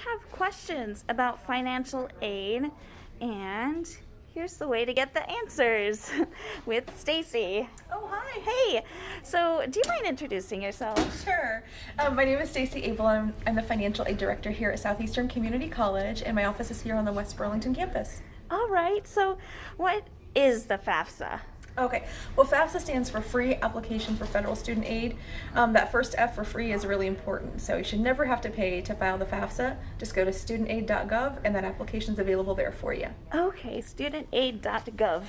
have questions about financial aid, and here's the way to get the answers with Stacey. Oh, hi. Hey, so do you mind introducing yourself? Sure. My name is Stacey Abell. I'm the financial aid director here at Southeastern Community College, and my office is here on the West Burlington campus. All right, so what is the FAFSA? Okay, well, FAFSA stands for Free Application for Federal Student Aid. That first F for free is really important, so you should never have to pay to file the FAFSA. Just go to studentaid.gov, and that application's available there for you. Okay, studentaid.gov.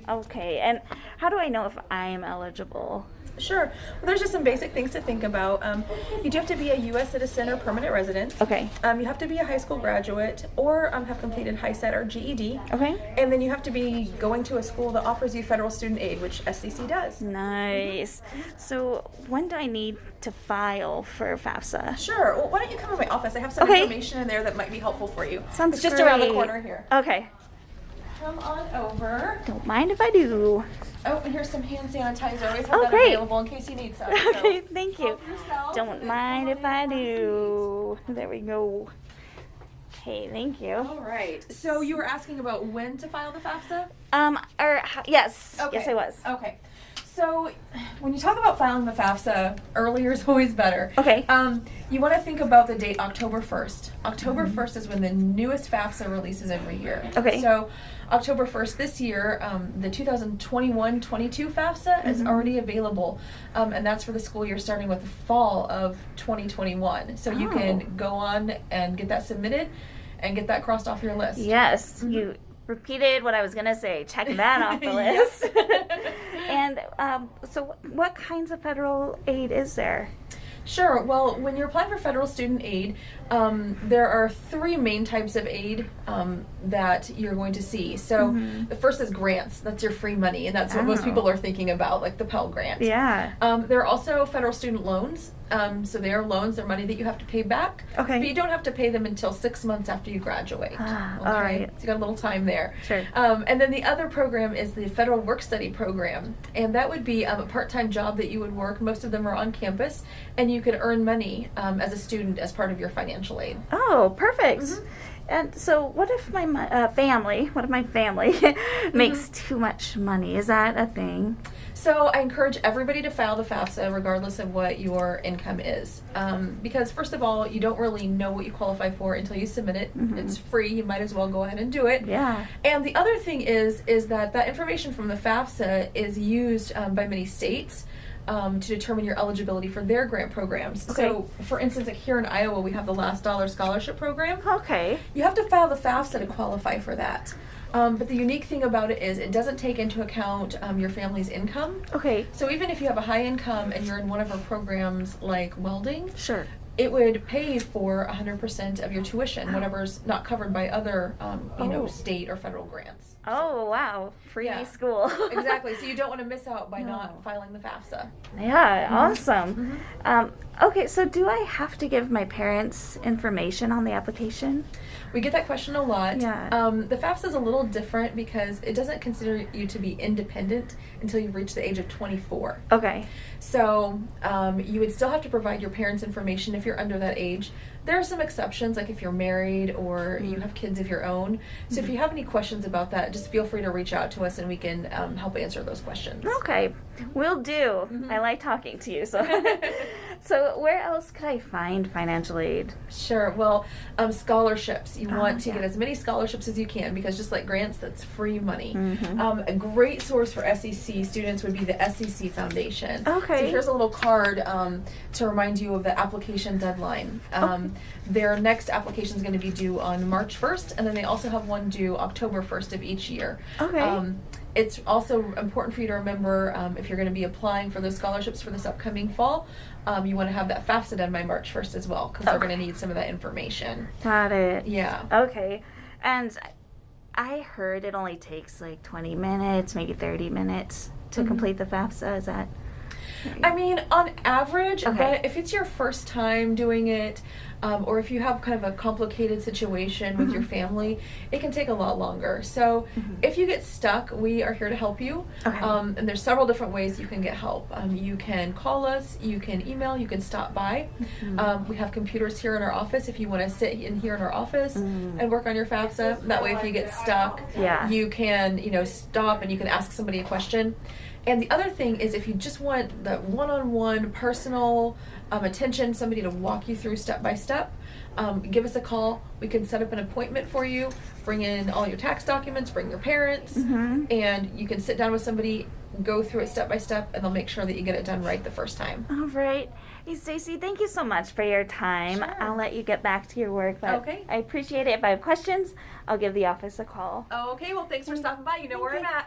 Okay, and how do I know if I'm eligible? Sure. Well, there's just some basic things to think about. You do have to be a U.S. citizen or permanent resident. Okay. You have to be a high school graduate or have completed high set or GED. Okay. And then you have to be going to a school that offers you federal student aid, which SCC does. Nice. So when do I need to file for FAFSA? Sure. Well, why don't you come to my office? I have some information in there that might be helpful for you. Sounds It's just around the great. corner here. Okay. Come on over. Don't mind if I do. Oh, and here's some hand sanitizer. Always have that great. available in case you need some. Okay, thank you. help yourself. Don't mind if I do. There we go. Okay, thank you. All right. So you were asking about when to file the FAFSA? Yes. Okay. Yes, I was. Okay. So when you talk about filing the FAFSA, earlier is always better. Okay. You want to think about the date October 1st. October 1st is when the newest FAFSA releases every year. Okay. So October 1st this year, the 2021-22 FAFSA is already available, and that's for the school year starting with the fall of 2021. So you can go on and get that submitted and get that crossed off your list. Yes, you repeated what I was going to say. Check that off the list. And so what kinds of federal aid is there? Sure. Well, when you're applying for federal student aid, there are three main types of aid that you're going to see. So the first is grants. That's your free money, and that's what most people are thinking about, like the Pell Grant. Yeah. There are also federal student loans. So they are loans. They're money that you have to pay back. Okay. But you don't have to pay them until 6 months after you graduate. All right. So you got a little time there. Sure. And then the other program is the Federal Work Study Program. And that would be a part-time job that you would work. Most of them are on campus. And you could earn money as a student as part of your financial aid. Oh, perfect. And so what if my family makes too much money? Is that a thing? So I encourage everybody to file the FAFSA regardless of what your income is. Because first of all, you don't really know what you qualify for until you submit it. It's free. You might as well go ahead and do it. Yeah. And the other thing is that information from the FAFSA is used by many states to determine your eligibility for their grant programs. Okay. So, for instance, like here in Iowa, we have the Last Dollar Scholarship Program. Okay. You have to file the FAFSA to qualify for that. But the unique thing about it is it doesn't take into account your family's income. Okay. So even if you have a high income and you're in one of our programs like welding, Sure. it would pay for 100% of your tuition, whatever's not covered by other, state or federal grants. Oh, wow. Free Yeah. school. Exactly. So you don't want to miss out by not filing the FAFSA. Yeah, awesome. Okay, so do I have to give my parents information on the application? We get that question a lot. Yeah. The FAFSA is a little different because it doesn't consider you to be independent until you've reached the age of 24. Okay. So you would still have to provide your parents' information if you're under that age. There are some exceptions, like if you're married or you have kids of your own. So if you have any questions about that, just feel free to reach out to us and we can help answer those questions. Okay, will do. I like talking to you. So where else could I find financial aid? Sure. Well, scholarships. You want to get as many scholarships as you can because just like grants, that's free money. A great source for SEC students would be the SEC Foundation. Okay. So here's a little card to remind you of the application deadline. Their next application is going to be due on March 1st, and then they also have one due October 1st of each year. Okay. It's also important for you to remember if you're going to be applying for those scholarships for this upcoming fall, you want to have that FAFSA done by March 1st as well because they're going to need some of that information. Got it. Yeah. Okay. And I heard it only takes like 20 minutes, maybe 30 minutes to complete the FAFSA. Is that? I mean, on average, Okay. but if it's your first time doing it, or if you have kind of a complicated situation with your family, it can take a lot longer. So if you get stuck, we are here to help you. Okay. And there's several different ways you can get help. You can call us, you can email, you can stop by. We have computers here in our office if you want to sit in here in our office and work on your FAFSA. That way if you get stuck, Yeah. you can, stop and you can ask somebody a question. And the other thing is if you just want that one-on-one personal attention, somebody to walk you through step by step, give us a call. We can set up an appointment for you, bring in all your tax documents, bring your parents, and you can sit down with somebody, go through it step by step, and they'll make sure that you get it done right the first time. All right. Hey, Stacey, thank you so much for your time. Sure. I'll let you get back to your work, but Okay. I appreciate it. If I have questions, I'll give the office a call. Okay, well, thanks for stopping by. You know where I'm at.